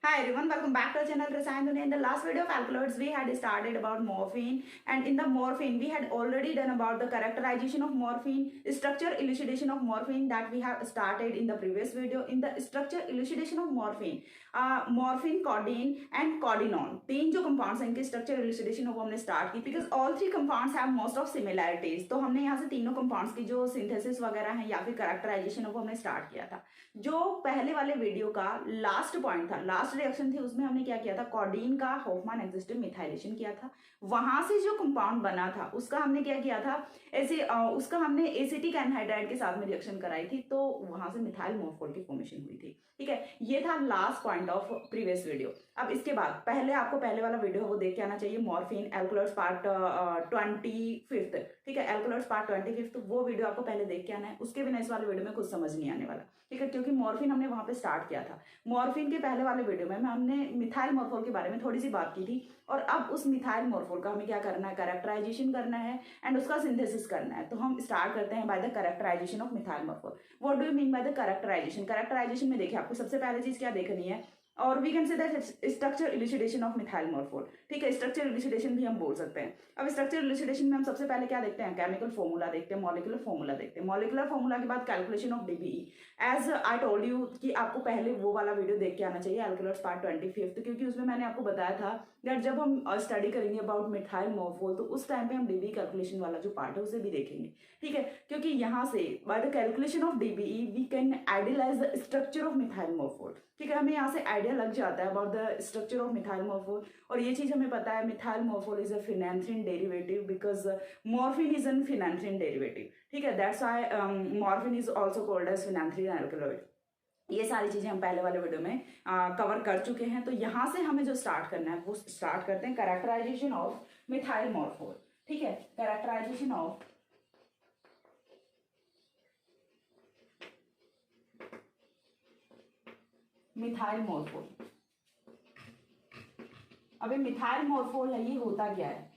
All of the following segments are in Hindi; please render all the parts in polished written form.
Hi everyone, welcome back to our channel Rasayan Dunia. In the last video of alkaloids, we had started about morphine, and in the morphine, we had already done about the characterization of morphine, structure elucidation of morphine that we have started in the previous video. In the structure elucidation of morphine, morphine, codeine and codenone, तीन जो compounds हैं इनके structure elucidation वो हमने start की because all three compounds have most of similarities. तो हमने यहाँ से तीनों compounds की जो synthesis वगैरह है या फिर characterization वो हमने start किया था. जो पहले वाले वीडियो का लास्ट पॉइंट था, लास्ट रिएक्शन थी, उसमें हमने क्या किया था, कॉडीन का होफमैन एक्सिस्टेड मिथाइलेशन किया था. वहां से जो कंपाउंड बना था उसका हमने क्या किया था, ऐसे उसका हमने एसिटिक एनहाइड्राइड के साथ में रिएक्शन कराई थी, तो वहां से मिथाइल मोनोफॉल की फॉर्मेशन हुई थी. ठीक है, ये था last point of previous video. अब इसके बाद पहले आपको पहले वाला वीडियो वो देख के आना चाहिए, मॉर्फिन एल्कलॉइड्स पार्ट 25. ठीक है, एल्कलॉइड्स पार्ट 25, वो वीडियो आपको पहले देख के आना है. उसके बिना इस वाले वीडियो में कुछ समझ नहीं आने वाला. ठीक है, क्योंकि मॉर्फिन हमने वहां पे स्टार्ट किया था. मॉर्फिन के पहले वाले वीडियो में हमने मिथाइल मोरफोल के बारे में थोड़ी सी बात की थी, और अब उस मिथाइल मोरफोल का हमें क्या करना है, कैरेक्टराइजेशन करना है एंड उसका सिंथेसिस करना है. तो हम स्टार्ट करते हैं by the characterization of methyl morphol. What do you mean by the characterization? Characterization में देखिए आपको सबसे पहले चीज क्या देखनी है, और we can say that structure elucidation of methyl morphol. ठीक है, स्ट्रक्चर इल्यूसिडेशन भी हम बोल सकते हैं. अब स्ट्रक्चर इल्यूसिडेशन में हम सबसे पहले क्या देखते हैं, केमिकल फॉर्मूला देखते हैं, मॉलिक्यूलर फॉर्मूला देखते हैं. मॉलिक्यूलर फॉर्मूला के बाद calculation of DBE. As I told you कि आपको पहले वो वाला वीडियो देख के आना चाहिए, एल्कलॉइड्स पार्ट 25, क्योंकि उसमें मैंने आपको बताया था दैट जब हम स्टडी करेंगे अबाउट मिथाइल मोरफोल तो उस टाइम पे हम डीबीई कैलकुलेशन वाला जो पार्ट है उसे भी देखेंगे. ठीक है, क्योंकि यहाँ से by the calculation of DBE we can idealize the structure of methyl morphol. ठीक है, हमें यहाँ से आइडिया लग जाता है about the structure of methyl morphol. और ये चीज हमें पता है, methyl morphol is a phenanthrene derivative because morphine is an phenanthrene derivative. ठीक है, that's why morphine is also called as phenanthrene alkaloid. ये सारी चीजें हम पहले वाले वीडियो में कवर कर चुके हैं. तो यहां से हमें जो स्टार्ट करना है वो स्टार्ट करते हैं कैरेक्टराइजेशन ऑफ मिथाइल मोरफोल. ठीक है, कैरेक्टराइजेशन ऑफ मिथाइल मोरफोल. अब ये मिथाइल मोरफोल है, ये होता क्या है,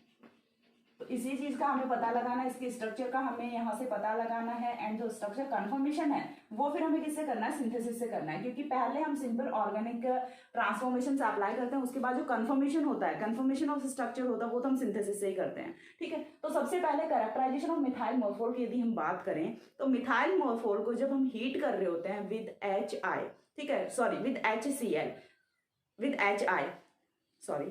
तो इसी चीज का हमें पता लगाना है, इसके स्ट्रक्चर का हमें यहाँ से पता लगाना है. एंड जो स्ट्रक्चर कंफर्मेशन है वो फिर हमें किससे करना है, सिंथेसिस से करना है. क्योंकि पहले हम सिंपल ऑर्गेनिक ट्रांसफॉर्मेशन से अप्लाई करते हैं, उसके बाद जो कंफर्मेशन होता है, कंफर्मेशन ऑफ स्ट्रक्चर होता है, वो तो हम सिंथेसिस से ही करते हैं. ठीक है, तो सबसे पहले कैरेक्टराइजेशन ऑफ मिथाइल मोरफोल की यदि हम बात करें तो मिथाइल मोरफोल को जब हम हीट कर रहे होते हैं विद HI, ठीक है, sorry with HCl, with HI, sorry,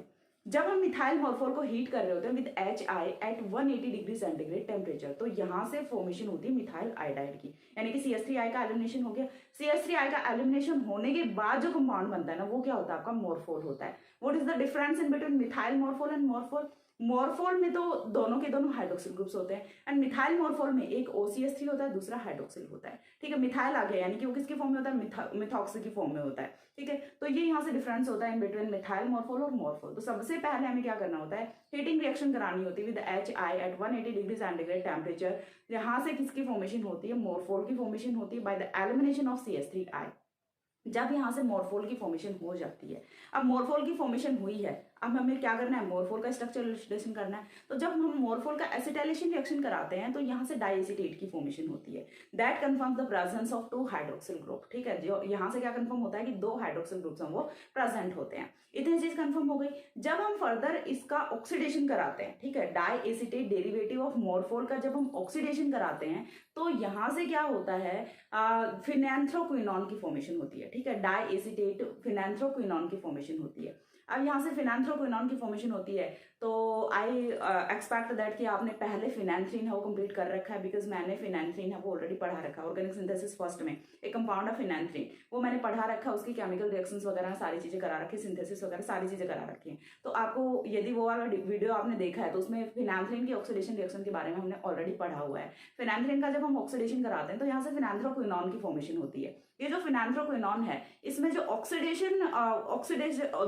जब हम मिथाइल मोरफोल को हीट कर रहे होते हैं with HI at 180 degree centigrade temperature, तो यहां से फॉर्मेशन होती है मिथाइल आयोडाइड की, यानी कि CH3I का एलिमिनेशन हो गया. CH3I का एलिमिनेशन होने के बाद जो कंपाउंड बनता है ना, वो क्या होता है, आपका मोरफोल होता है. What is the difference in between methyl morphol and morphol? Morphol में तो दोनों के दोनों हाइड्रोक्सिल ग्रुप्स होते हैं, एंड मिथाइल मोरफोल में एक OCH3 होता है, दूसरा हाइड्रोक्सिल होता है. ठीक है, मिथाइल आ गया, यानी कि वो किसकी फॉर्म में होता है, मिथॉक्सिल की फॉर्म में होता है. ठीक है, तो ये यहाँ से डिफरेंस होता है इन बिटवीन मिथाइल मोरफोल और मोरफोल. तो सबसे पहले हमें क्या करना होता है, हीटिंग रिएक्शन करानी होती है with HI at 180 degree centigrade temperature. यहाँ से किसकी फॉर्मेशन होती है, मोरफोल की फॉर्मेशन होती है by the elimination of CH3I. जब यहां से मोरफोल की फॉर्मेशन हो जाती है, अब मोरफोल की फॉर्मेशन हुई है, अब हमें क्या करना है, मोरफोल का स्ट्रक्चर इल्यूस्ट्रेशन करना है. तो जब हम मोरफोल का एसिटाइलेशन रिएक्शन कराते हैं तो यहां से डाइएसिटेट की फॉर्मेशन होती है. That confirms the presence of 2 hydroxyl group. ठीक है, जो यहां से क्या कंफर्म होता है कि 2 हाइड्रोक्सिल ग्रुप्स हैं वो प्रेजेंट होते हैं. इतनी चीज कंफर्म हो गई. जब हम फर्दर इसका ऑक्सीडेशन कराते हैं, ठीक है, डाइएसिटेट डेरिवेटिव ऑफ मोरफोल का जब हम ऑक्सीडेशन कराते हैं तो यहां से क्या होता है, फिनैंथ्रोक्विनॉन की फॉर्मेशन होती है. ठीक है, डाइएसिटेट फिनैंथ्रोक्विनॉन की फॉर्मेशन होती है. अब यहाँ से फिनैंथ्रोक्विनॉन की फॉर्मेशन होती है, तो आई एक्सपेक्ट दैट कि आपने पहले फिनैंथ्रीन है वो कंप्लीट कर रखा है, बिकॉज मैंने फिनैंथ्रीन है वो ऑलरेडी पढ़ा रखा है. ऑर्गेनिक सिंथेसिस फर्स्ट में एक कंपाउंड है फिनैंथ्रीन, वो मैंने पढ़ा रखा है, उसकी केमिकल रिएक्शंस वगैरह सारी चीजें करा रखी है, सिंथेसिस वगैरह सारी चीजें करा रखी है. तो आपको यदि वो वाला वीडियो आपने देखा है तो उसमें फिनैंथ्रीन की ऑक्सीडेशन रिएक्शन के बारे में हमने ऑलरेडी पढ़ा हुआ है. फिनैंथ्रीन का जब हम ऑक्सीडेशन कराते हैं तो यहाँ से फिनैंथ्रोक्विनॉन की फॉर्मेशन होती है. ये जो फिनैंथ्रोक्विनॉन है इसमें जो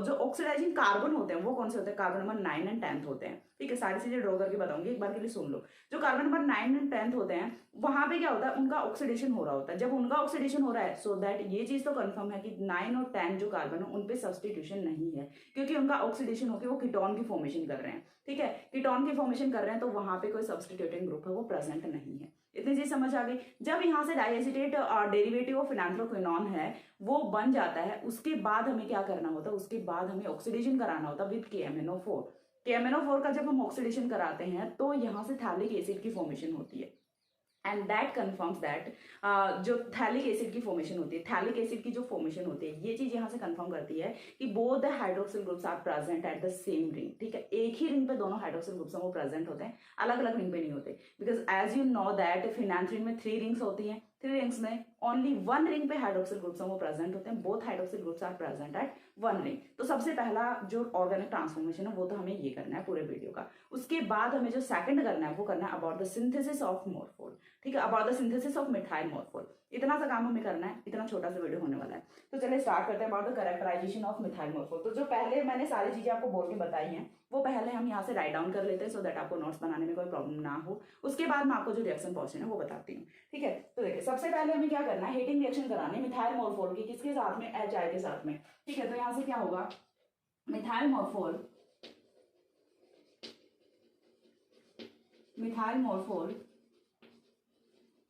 जो ऑक्सीडाइजिंग कार्बन होते हैं वो कौन से होते हैं, कार्बन नंबर 9 एंड 10 होते हैं. ठीक है, सारी चीजें ड्रॉ करके बताऊंगी, एक बार के लिए सुन लो. जो कार्बन नंबर 9 एंड 10 होते हैं वहां पे क्या होता है, उनका ऑक्सीडेशन हो रहा होता है. जब उनका ऑक्सीडेशन हो रहा है सो दैट ये चीज तो कंफर्म है कि 9 और 10 जो कार्बन है उनपे सब्सटीट्यूशन नहीं है, क्योंकि उनका ऑक्सीडेशन होकर वो कीटोन की फॉर्मेशन कर रहे हैं. ठीक है, कीटोन की फॉर्मेशन कर रहे हैं तो वहां पे कोई सब्सटीट्यूटिंग ग्रुप है वो प्रेजेंट नहीं है. इतनी चीज समझ आ गई। जब यहाँ से डाइएसिटेट डेरिवेटिव ऑफ फिनांथ्रोक्विनोन है वो बन जाता है, उसके बाद हमें क्या करना होता है, उसके बाद हमें ऑक्सीडेशन कराना होता है विद KMnO4। KMnO4 का जब हम ऑक्सीडेशन कराते हैं तो यहाँ से थैलिक एसिड की फॉर्मेशन होती है, एंड दैट कन्फर्म्स दैट जो थैलिक एसिड की फॉर्मेशन होती है, थैलिक एसिड की जो फॉर्मेशन होती है, ये चीज यहाँ से कंफर्म करती है कि both the hydroxyl groups are present at the same ring. ठीक है, एक ही रिंग पे दोनों हाइड्रोक्सिल ग्रुप्स वो प्रेजेंट होते हैं, अलग अलग रिंग पे नहीं होते। Because as you know that phenanthrene में 3 रिंग्स होती हैं, 3 रिंग्स में ओनली 1 रिंग पे हाइड्रोक्सिल ग्रुप्स वो प्रेजेंट होते हैं, both hydroxyl groups are present at 1 ring. तो सबसे पहला जो ऑर्गेनिक ट्रांसफॉर्मेशन है वो तो हमें ये करना है पूरे वीडियो का। उसके बाद हमें जो सेकंड करना है वो करना है about the synthesis of morphol. ठीक है, about the synthesis of methyl morphol. इतना सा काम हमें करना है, इतना छोटा सा वीडियो होने वाला है। तो चलिए स्टार्ट करते हैं about the characterization of methyl morphol. तो जो पहले मैंने सारी चीजें आपको बोल के बताई हैं वो पहले हम यहाँ से राइट डाउन कर लेते हैं, सो दैट आपको नोट्स बनाने में कोई प्रॉब्लम ना हो। उसके बाद मैं आपको जो रिएक्शन क्वेश्चन है वो बताती हूँ। ठीक है, तो देखिए सबसे पहले हमें क्या करना है, हीटिंग रिएक्शन करानी है मिथाइल मॉर्फोल की, किसके साथ में, HI के साथ में। ठीक है, तो यहाँ से क्या होगा, methyl मॉर्फोल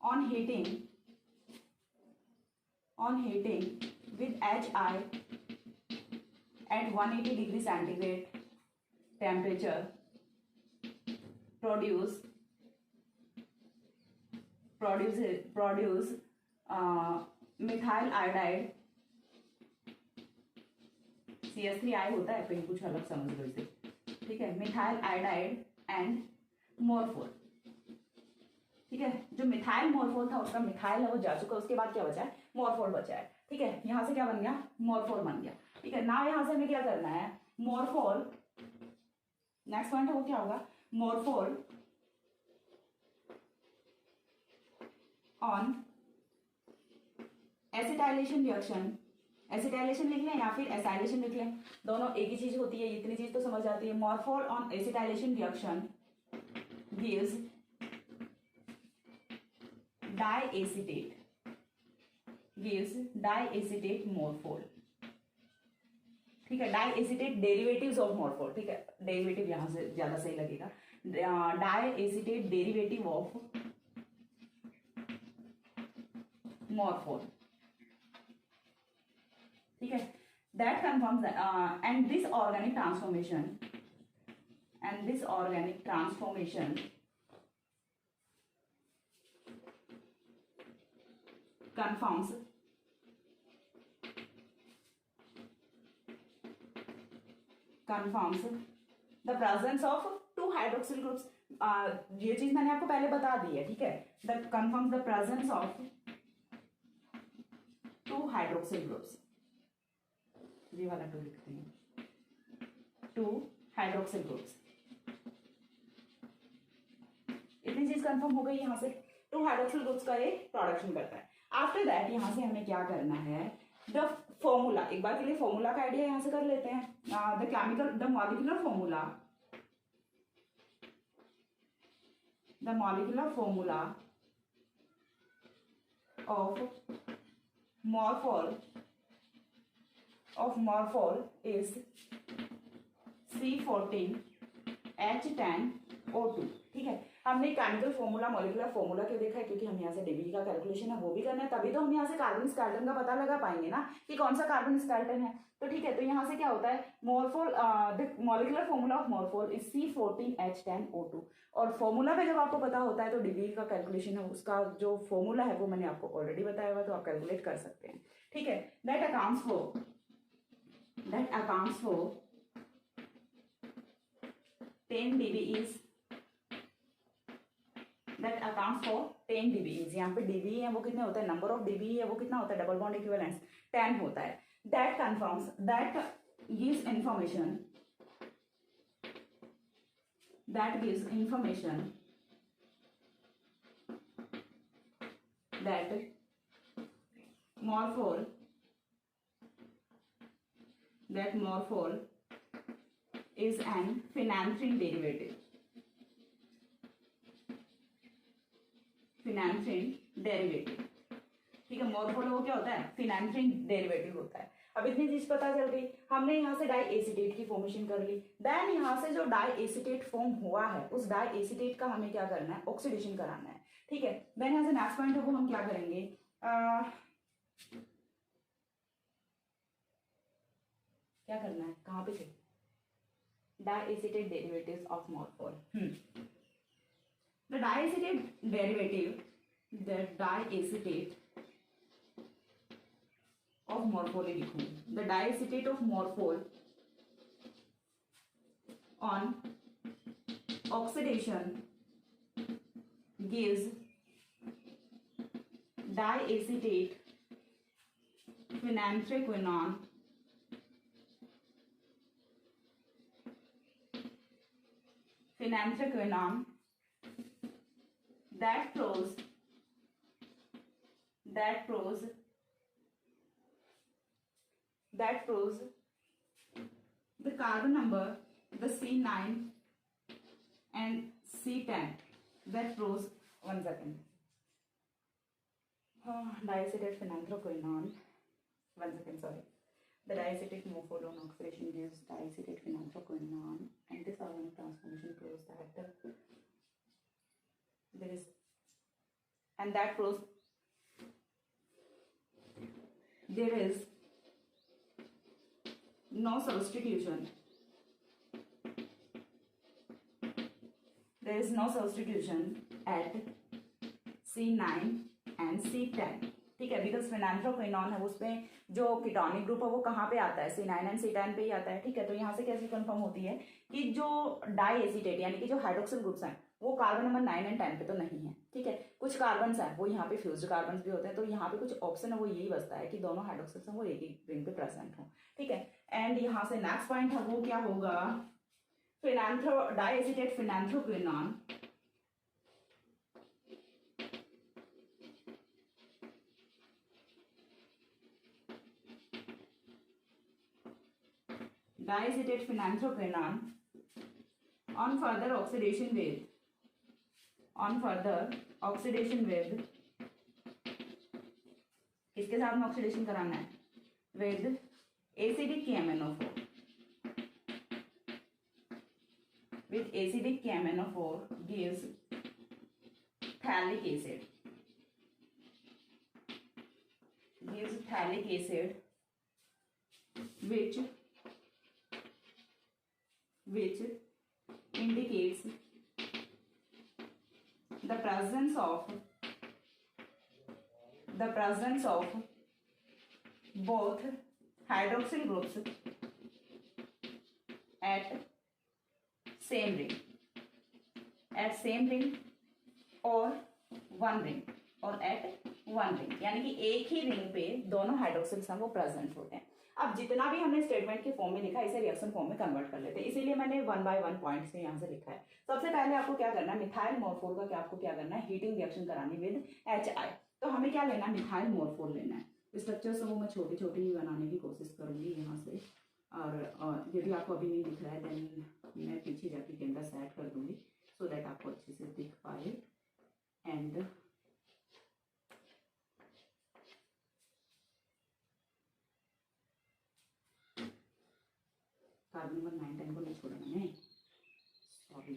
on heating with HI at 180 degree centigrade temperature produce methyl iodide CH3I होता है, कहीं कुछ अलग समझ लो इसे। ठीक है, मिथाइल आयोडाइड एंड मॉर्फोल। ठीक है, जो मिथाइल मॉर्फोल था उसका मिथाइल है वो जा चुका, उसके बाद क्या बचा है, मॉर्फोल बचा है। ठीक है, यहां से क्या बन गया, मॉर्फोल बन गया। ठीक है, ना यहां से हमें क्या करना है, मॉर्फोल, नेक्स्ट पॉइंट है वो क्या होगा, मॉर्फोल ऑन एसिटाइलेशन रिएक्शन, एसिटाइलेशन लिख लें या फिर एसाइलेशन लिख लें, दोनों एक ही चीज होती है, इतनी चीज तो समझ आती है। मॉर्फोल ऑन एसिटाइलेशन रिएक्शन गिव्स डाइएसिटेट मॉर्फोल। ठीक है, डाइएसिटेट डेरिवेटिव्स ऑफ मॉर्फोल। ठीक है, डेरिवेटिव यहां से ज्यादा सही लगेगा, डाइएसिटेट डेरिवेटिव ऑफ मॉर्फोल। ठीक है, that confirms and this organic transformation confirms the presence of 2 hydroxyl groups। ये चीज मैंने आपको पहले बता दी है। ठीक है, that confirms the presence of 2 hydroxyl groups। ये वाला 2 लिखते हैं, 2 hydroxyl groups। इतनी चीज कंफर्म हो गई, यहाँ से 2 हाइड्रोक्सिल ग्रुप्स का ये प्रोडक्शन करता है। आफ्टर दैट यहाँ से हमें क्या करना है, द फॉर्मूला, एक बार के लिए फॉर्मूला का आइडिया यहाँ से कर लेते हैं। The molecular formula of morphol is C14H10O2। ठीक है, हमने केमिकल फॉर्मूला, मॉलिक्यूलर फॉर्मूला क्यों देखा है, क्योंकि हम यहाँ से डीबी का कैलकुलेशन है वो भी करना है, तभी तो हम यहाँ से कार्बन स्केलेटन का पता लगा पाएंगे ना कि कौन सा कार्बन स्केलेटन है। तो ठीक है, तो यहाँ से क्या होता है, morphol, the molecular formula of morphol is C14H10O2। और फॉर्मूला पे जब आपको पता होता है तो डीबी का कैलकुलेशन है, उसका जो फॉर्मूला है वो मैंने आपको ऑलरेडी बताया हुआ, तो आप कैलकुलेट कर सकते हैं। ठीक है, दैट अकाउंट्स फॉर 10 dBs। यहाँ पे dB है वो कितने होता है, नंबर ऑफ dB है वो कितना होता है, डबल बॉन्ड इक्विवेलेंस 10 होता है। That gives information that morphol is an phenanthrene derivative। ठीक है, मॉर्फोल वो क्या होता है, फिनांथ्रीन डेरिवेटिव होता है। अब इतनी चीज पता चल गई, हमने यहाँ से डाइएसिटेट की फॉर्मेशन कर ली। देन यहाँ से जो डाइएसिटेट फॉर्म हुआ है उस डाइएसिटेट का हमें क्या करना है, ऑक्सीडेशन कराना है। ठीक है। देन यहाँ से नेक्स्ट पॉइंट है वो हम क्या करेंगे, क्या करना है, कहाँ पे थे, diacetate derivatives of morphol. The diacetate derivative, the diacetate of morphol लिखूं, the diacetate of morphol on oxidation gives diacetate phenanthroquinone that flows the carbon number, the C9 and C10 that flows, one second, diacetate phenanthroquinone, one second, sorry, the diacetate morphol on oxidation gives diacetate phenanthroquinone, and this organic transformation flows that there is, and that flows, there is no substitution, there is no substitution at C9 and C10, ठीक है, बिकॉज फिनांथ्रोक्विनॉन है उसमें जो कीटोनिक ग्रुप है वो कहाँ पे आता है, C9 एंड C10 पे ही आता है, ठीक है। तो यहाँ से कैसे कंफर्म होती है कि जो डाइएसिटेट यानी कि जो हाइड्रोक्सिल ग्रुप्स हैं वो कार्बन नंबर 9 एंड 10 पे तो नहीं है, ठीक है। कुछ कार्बन्स हैं वो यहाँ पे फ्यूज्ड कार्बन्स भी होते हैं, तो यहाँ पे कुछ ऑप्शन है वो यही बचता है कि दोनों हाइड्रोक्सिल्स हैं वो एक ही रिंग पे प्रेजेंट हो, ठीक है। एंड यहाँ से नेक्स्ट पॉइंट है वो क्या होगा, diacetate phenanthroquinone on further oxidation with किसके साथ में ऑक्सीडेशन कराना है, with acidic KMnO4, with acidic KMnO4 gives phthalic acid, which indicates the presence of both hydroxyl groups at same ring or one ring, यानी कि एक ही रिंग पे दोनों हाइड्रोक्सिल्स हैं वो प्रेजेंट होते हैं। अब जितना भी हमने स्टेटमेंट के फॉर्म में लिखा है इसे रिएक्शन फॉर्म में कन्वर्ट कर लेते हैं, इसीलिए मैंने 1 by 1 पॉइंट से यहाँ से लिखा है। सबसे पहले आपको क्या करना है, मिथाइल मोरफोल का क्या आपको क्या करना है, हीटिंग रिएक्शन करानी विद HI। तो हमें क्या लेना है, मिथाइल मोरफोल लेना है। स्ट्रक्चर्स वो मैं छोटी छोटी ही बनाने की कोशिश करूंगी यहाँ से, और यदि आपको अभी नहीं दिख रहा है देन मैं पीछे जाके कैमरा सेट कर दूंगी सो दैट आपको अच्छे से दिख पाए। एंड कार्बन नंबर 9 10 को नहीं छोड़ा मैंने, सॉरी।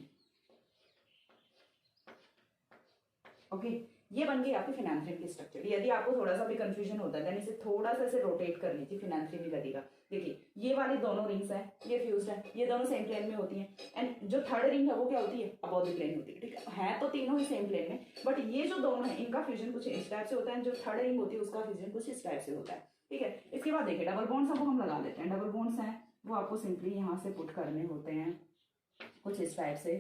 ओके, ये बन गई आपकी फिनांथ्रिन की स्ट्रक्चर। यदि आपको थोड़ा सा भी कंफ्यूजन होता है देन इसे थोड़ा सा ऐसे रोटेट कर लीजिए, फिनांथ्रिन भी लगेगा। देखिए ये वाले दोनों रिंग्स हैं, ये फ्यूज्ड है, ये दोनों सेम प्लेन में होती हैं, एंड जो थर्ड रिंग है वो क्या होती है, अबव द प्लेन होती है, ठीक है तो तीनों ही सेम प्लेन में, बट ये जो दोनों है इनका फ्यूजन कुछ इस टाइप से होता है, जो थर्ड रिंग होती है उसका फ्यूजन कुछ इस टाइप से होता है, ठीक है। इसके बाद देखिए डबल बॉन्ड्स को हम लगा देते हैं। डबल बॉन्ड्स हैं वो आपको सिंपली यहाँ से पुट करने होते हैं कुछ इस टाइप से।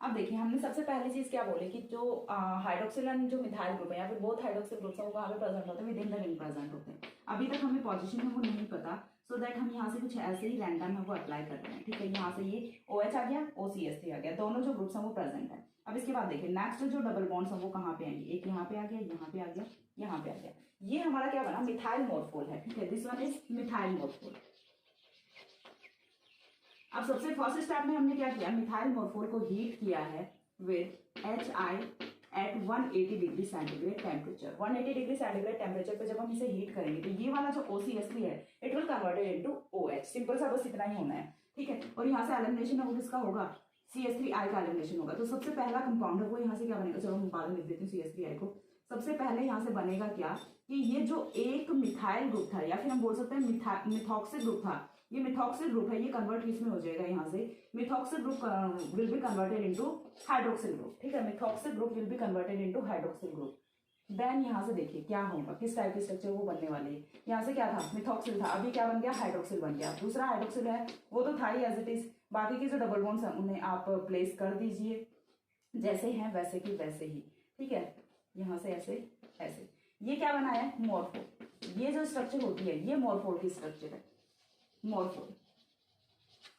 अब देखिए हमने सबसे पहली चीज क्या बोले कि जो हाइड्रोक्सिल एंड जो मिथाइल ग्रुप है या फिर बोथ हाइड्रोक्सिल ग्रुप्स है वो कहाँ पे प्रेजेंट होते हैं, with in the ring present होते हैं। अभी तक हमें पोजीशन है वो नहीं पता, सो दैट हम यहाँ से कुछ ऐसे ही रैंडम है वो अप्लाई कर रहे हैं, ठीक है। यहाँ से ये OH आ गया, OCH3 आ गया, दोनों जो ग्रुप्स हैं वो प्रेजेंट है। अब इसके बाद देखिए नेक्स्ट जो डबल बॉन्ड्स हैं वो कहाँ पे आएंगे, एक यहाँ पे आ गया, यहाँ पे आ गया, यहाँ पे आ गया। ये हमारा क्या बना, मिथाइल मोरफोल है, ठीक है। This one is methyl morphol. अब सबसे फर्स्ट स्टेप में हमने क्या किया, मिथाइल मोरफोल को हीट किया है with HI at 180 degree centigrade temperature. 180 degree centigrade temperature पे जब हम इसे हीट करेंगे तो ये वाला जो OCH3 है it will converted into OH। Simple सा बस इतना ही होना है, ठीक है। और यहाँ से एलिमिनेशन है वो किसका होगा, CH3I का एलिमिनेशन होगा। तो सबसे पहला कंपाउंड है वो यहाँ से क्या बनेगा, चलो हम बाद में लिख देते हैं CH3I को। सबसे पहले यहाँ से बनेगा क्या कि ये जो एक मिथाइल ग्रुप था, या फिर हम बोल सकते हैं मिथॉक्सिल ग्रुप था, ये मिथॉक्सिल ग्रुप है, ये कन्वर्ट किसमें हो जाएगा, यहाँ से methoxyl group will be converted into hydroxyl group. ठीक है, methoxyl group will be converted into hydroxyl group. Then यहाँ से देखिए क्या होगा, किस टाइप की स्ट्रक्चर वो बनने वाली है। यहाँ से क्या था, मिथॉक्सिल था, अभी क्या बन गया, हाइड्रोक्सिल बन गया। दूसरा हाइड्रोक्सिल है वो तो था ही एज इट इज, बाकी के जो डबल बॉन्ड्स हैं उन्हें आप प्लेस कर दीजिए जैसे हैं वैसे की वैसे ही। ठीक है, यहाँ से ऐसे ऐसे। ये क्या बना है, मॉर्फोल। ये जो स्ट्रक्चर होती है ये मॉर्फोल की स्ट्रक्चर है, मॉर्फोल।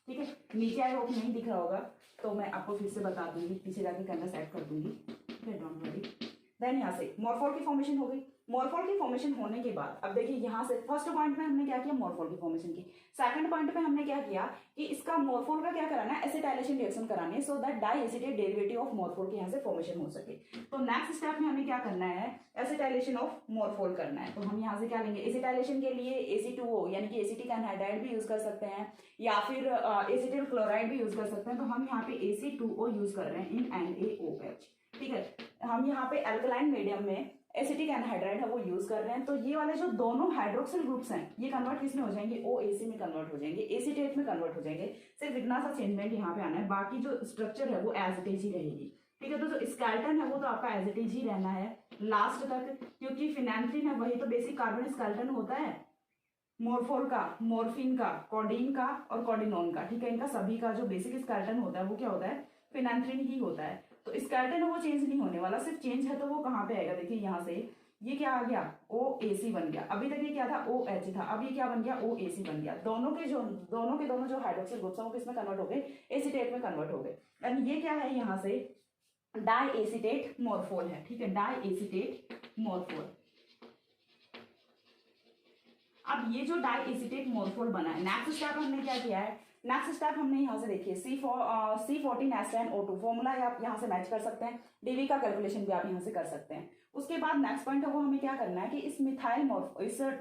ठीक है, नीचे आई होप नहीं दिख रहा होगा तो मैं आपको फिर से बता दूंगी, पीछे जाके करना सेट कर दूंगी। ठीक है, डोंट वरी। देन यहाँ से मॉर्फोल की फॉर्मेशन हो गई। मॉर्फोल की फॉर्मेशन होने के बाद अब देखिए यहाँ से फर्स्ट पॉइंट में हमने क्या किया, मॉर्फोल की फॉर्मेशन की। सेकंड पॉइंट पे हमने क्या किया कि इसका मॉर्फोल का क्या कराना है, एसिटाइलेशन रिएक्शन करानी है, so that diacetate derivative of morphol के यहाँ से फॉर्मेशन हो सके। तो नेक्स्ट स्टेप में हमें क्या करना है, एसिटाइलेशन ऑफ मॉर्फोल करना है। तो हम यहाँ से क्या लेंगे, एसिटाइलेशन के लिए Ac2O यानी कि एसिटिक एनहाइड्राइड भी यूज कर सकते हैं या फिर एसिटिल क्लोराइड भी यूज कर सकते हैं। तो हम यहाँ पे Ac2O यूज कर रहे हैं इन NaOH। ठीक है, हम यहाँ पे अल्कलाइन मीडियम में एसिटिक एनहाइड्राइड है वो यूज कर रहे हैं। तो ये वाले जो दोनों हाइड्रोक्सिल ग्रुप्स हैं ये कन्वर्ट किस में हो जाएंगे, OAC में कन्वर्ट हो जाएंगे, एसीटेट में कन्वर्ट हो जाएंगे। सिर्फ इतना सा चेंजमेंट यहाँ पे आना है, बाकी जो स्ट्रक्चर है वो एज इट इज ही रहेगी। ठीक है, तो जो स्केलेटन है वो तो आपका एज इट इज ही रहना है लास्ट तक, क्योंकि फिनैंथ्रीन है वही तो बेसिक कार्बन स्केलेटन होता है मॉर्फोल का, मॉर्फिन का, कॉडीन का और कॉडिनोन का। ठीक है, इनका सभी का जो बेसिक स्केलेटन होता है वो क्या होता है, फिनैंथ्रीन ही होता है। तो स्केलेटन है वो चेंज नहीं होने वाला, सिर्फ चेंज है तो वो कहाँ पे आएगा, देखिए यहाँ से ये क्या आ गया, OAC बन गया। अभी तक ये क्या था, OH था, अब ये क्या बन गया, OAC बन गया। दोनों के दोनों जो हाइड्रोक्सिल ग्रुप्स हैं वो किसमें कन्वर्ट हो गए, एसीटेट में कन्वर्ट हो गए। एंड ये क्या है, यहाँ से डाई एसीटेट मॉर्फोल है। ठीक है, डाई एसीटेट मॉर्फोल। अब ये जो डाई एसीटेट मॉर्फोल बना है, नेक्स्ट स्टेप हमने क्या किया है, नेक्स्ट स्टेप हमने यहाँ से देखिए C14H10O2 फॉर्मूला आप यहाँ से मैच कर सकते हैं, डीवी का कैलकुलेशन भी आप यहाँ से कर सकते हैं। उसके बाद नेक्स्ट पॉइंट है वो हमें क्या करना है कि इस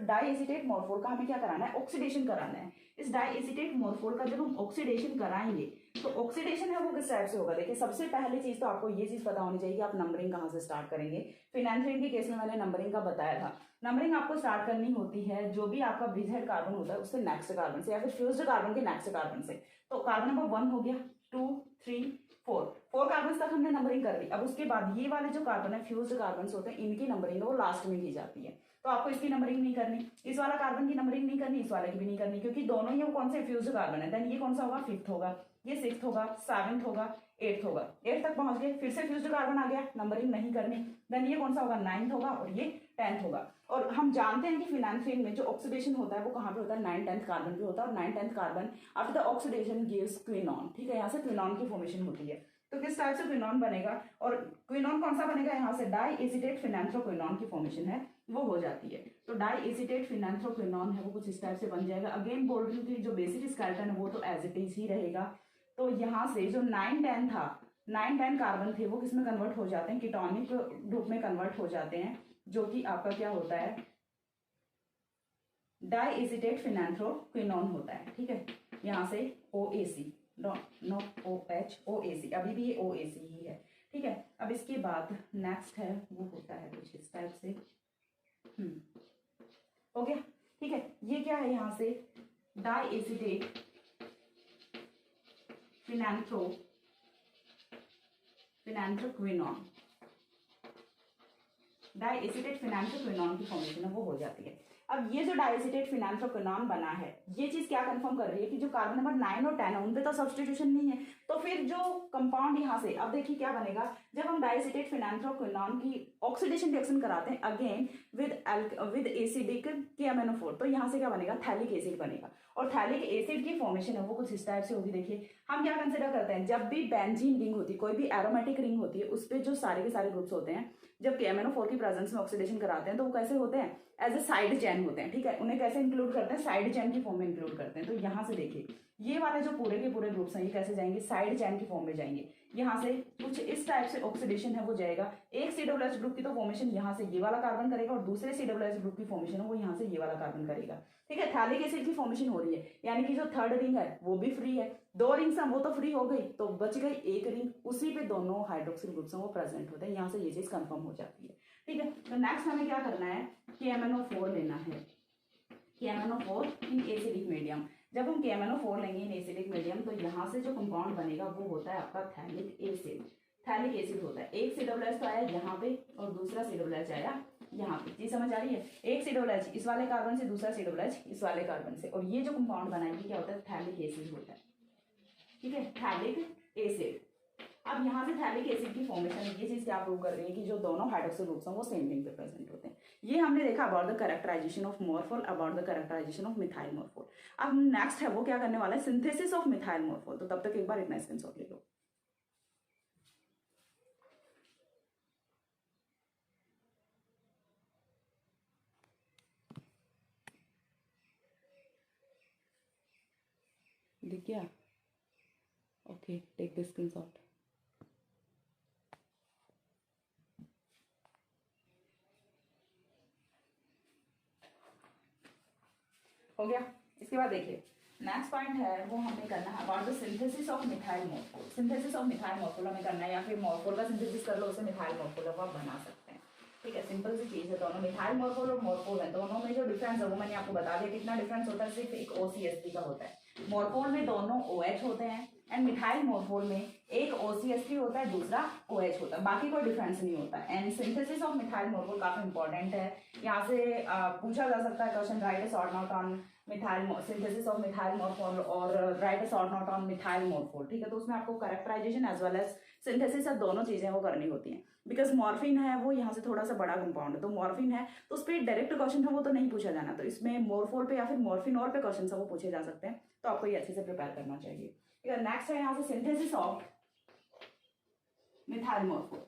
डाई एसीटेट मॉर्फोल का हमें क्या कराना है, ऑक्सीडेशन कराना है। इस डाई एसीटेट मॉर्फोल का जब हम ऑक्सीडेशन कराएंगे तो ऑक्सीडेशन है वो किस टाइप से होगा, देखिए सबसे पहली चीज तो आपको ये चीज पता होनी चाहिए कि आप नंबरिंग कहाँ से स्टार्ट करेंगे। फिनैंथ्रीन के केस में मैंने नंबरिंग का बताया था, नंबरिंग आपको स्टार्ट करनी होती है जो भी आपका ब्रिजहेड कार्बन होता है उससे नेक्स्ट कार्बन से या फिर फ्यूज्ड कार्बन के नेक्स्ट कार्बन से। तो कार्बन नंबर 1 हो गया, 2 3 4 कार्बन तक हमने नंबरिंग कर ली। अब उसके बाद ये वाले जो कार्बन है फ्यूज्ड कार्बन होते हैं इनकी नंबरिंग वो लास्ट में की जाती है। तो आपको इसकी नंबरिंग नहीं करनी, इस वाला कार्बन की नंबरिंग नहीं करनी, इस वाले की भी नहीं करनी, क्योंकि दोनों ही वो कौन से फ्यूज्ड कार्बन है। देन ये कौन सा होगा, 5th होगा, ये 6th होगा, 7th होगा, 8th होगा। 8th तक पहुंच गए, फिर से फ्यूज्ड कार्बन आ गया, नंबरिंग नहीं करनी। देन ये कौन सा होगा, 9th होगा और ये 10th होगा। और हम जानते हैं कि फिनैंथ्रीन में जो ऑक्सीडेशन होता है वो कहाँ पे होता है, 9th 10th कार्बन पे होता है। और 9th 10th carbon after the oxidation gives quinone. ठीक है, यहाँ से क्विनॉन की फॉर्मेशन होती है। तो किस टाइप से क्विनॉन बनेगा, और क्विनॉन कौन सा बनेगा, यहाँ से डाई एसीटेट फिनैंथ्रोक्विनॉन की फॉर्मेशन है वो हो जाती है। तो डाई एसीटेट फिनैंथ्रोक्विनॉन है वो कुछ इस टाइप से बन जाएगा। अगेन बोल रही हूँ कि जो बेसिक स्केलेटन है वो तो एज इट इज ही रहेगा। तो यहाँ से जो 9 10 था, 9 10 कार्बन थे वो किसमें कन्वर्ट हो जाते हैं, कीटोनिक ग्रुप में कन्वर्ट हो जाते हैं, जो कि आपका क्या होता है, डाई एसीटेट फिनैंथ्रोक्विनॉन होता है। ठीक है, यहाँ से OAC, नो OH, OAC, अभी भी ये OAC ही है। ठीक है, अब इसके बाद नेक्स्ट है वो होता है कुछ इस टाइप से, हो गया। ठीक है, ये क्या है, यहाँ से डाई एसीटेट फिनैंथ्रोक्विनॉन, डाई एसीटेट फिनैंथ्रोक्विनॉन की फॉर्मेशन है वो हो जाती है। अब ये जो डाइएसिटेट फिनैंथ्रोक्विनॉन बना है ये चीज क्या कंफर्म कर रही है कि जो कार्बन नंबर 9 और 10 है उन पे तो सब्स्टिट्यूशन नहीं है। तो फिर जो कंपाउंड यहाँ से अब देखिए क्या बनेगा, जब हम डाइएसिटेट फिनैंथ्रोक्विनॉन की ऑक्सीडेशन रिएक्शन कराते हैं अगेन विद एसिडिक KMnO4, तो यहाँ से क्या बनेगा, थैलिक एसिड बनेगा। और थैलिक एसिड की फॉर्मेशन है वो कुछ इस टाइप से होगी। देखिए हम क्या कंसिडर करते हैं, जब भी बेंजीन रिंग होती है, कोई भी एरोमेटिक रिंग होती है, उस पर जो सारे के सारे ग्रुप्स होते हैं जब KMnO4 की प्रेजेंस में ऑक्सीडेशन कराते हैं तो वो कैसे होते हैं, एज ए साइड चेन होते हैं। ठीक है, उन्हें कैसे इंक्लूड करते हैं, साइड चेन की फॉर्म में इंक्लूड करते हैं। तो यहाँ से देखिए ये वाले जो पूरे के पूरे ग्रुप्स हैं ये कैसे जाएंगे, साइड चैन की फॉर्म में जाएंगे। यहाँ से कुछ इस टाइप से ऑक्सीडेशन है वो जाएगा। एक COOH ग्रुप की तो फॉर्मेशन यहाँ से ये वाला कार्बन करेगा और दूसरे COOH ग्रुप की फॉर्मेशन है वो यहाँ से ये वाला कार्बन करेगा। ठीक है, थैलिक एसिड की फॉर्मेशन हो रही है, यानी कि जो थर्ड रिंग है वो भी फ्री है, 2 रिंग्स हैं वो तो फ्री हो गई, तो बच गई एक रिंग, उसी पे दोनों हाइड्रोक्सिल ग्रुप्स हैं वो प्रेजेंट होते हैं। यहाँ से ये चीज कंफर्म हो जाती है। ठीक है, तो नेक्स्ट हमें क्या करना है, KMnO4 लेना है, KMnO4 इन एसिडिक मीडियम। जब हम KMnO4 लेंगे इन एसिडिक मीडियम तो यहाँ से जो कंपाउंड बनेगा वो होता है आपका थैलिक एसिड। थैलिक एसिड होता है, एक COOH तो आया यहाँ पे और दूसरा COOH आया यहाँ पे। जी समझ आ रही है, एक COOH इस वाले कार्बन से, दूसरा COOH इस वाले कार्बन से, और ये जो कंपाउंड बनाएगी क्या होता है, थैलिक एसिड होता है। ठीक है, थैलिक एसिड। अब यहाँ से थैलिक एसिड की फॉर्मेशन, ये चीज क्या प्रूव कर रही है कि जो दोनों हाइड्रोक्सिल ग्रुप्स हैं वो सेम रिंग पे प्रेजेंट होते हैं। ये हमने देखा about the characterization of morphol, about the characterization of methyl morphol. अब नेक्स्ट है वो क्या करने वाला है, सिंथेसिस ऑफ मिथाइल मॉर्फोल। तो तब तक एक बार इतना स्क्रीनशॉट ले लो। दिख गया? Okay, take the screenshot. हो गया। इसके बाद देखिए नेक्स्ट पॉइंट है वो हमें करना है about the synthesis of methyl morphol. Synthesis of methyl morphol हमें करना है, या फिर मॉर्फोल का सिंथेसिस कर लो, उसे मिथाइल मॉर्फोल आप बना सकते हैं। ठीक है, सिंपल सी चीज है, दोनों मिथाइल मॉर्फोल और मॉर्फोल है, दोनों में जो डिफरेंस है वो मैंने आपको बता दिया। कितना डिफरेंस होता है, सिर्फ एक OCH3 का होता है। मॉर्फोल में दोनों OH होते हैं एंड मिथाइल मॉर्फोल में एक OCH3 होता है, दूसरा OH होता है, बाकी कोई डिफरेंस नहीं होता। And synthesis of methyl morphol काफी इंपॉर्टेंट है, यहाँ से पूछा जा सकता है question, write a short note on methyl synthesis of methyl morphol और write a short note on methyl morphol. ठीक है, तो उसमें आपको characterization as well as synthesis दोनों चीजें वो करनी होती हैं। बिकॉज मॉर्फिन है वो यहाँ से थोड़ा सा बड़ा कंपाउंड है, तो मॉर्फिन है तो उस पर डायरेक्ट क्वेश्चन है वो तो नहीं पूछा जाना, तो इसमें मॉर्फोल पे या फिर मॉर्फिन और पे क्वेश्चन है वो पूछे जा सकते हैं, तो आपको ये अच्छे से प्रिपेयर करना चाहिए। ठीक है, नेक्स्ट है यहाँ से synthesis of methyl morphol.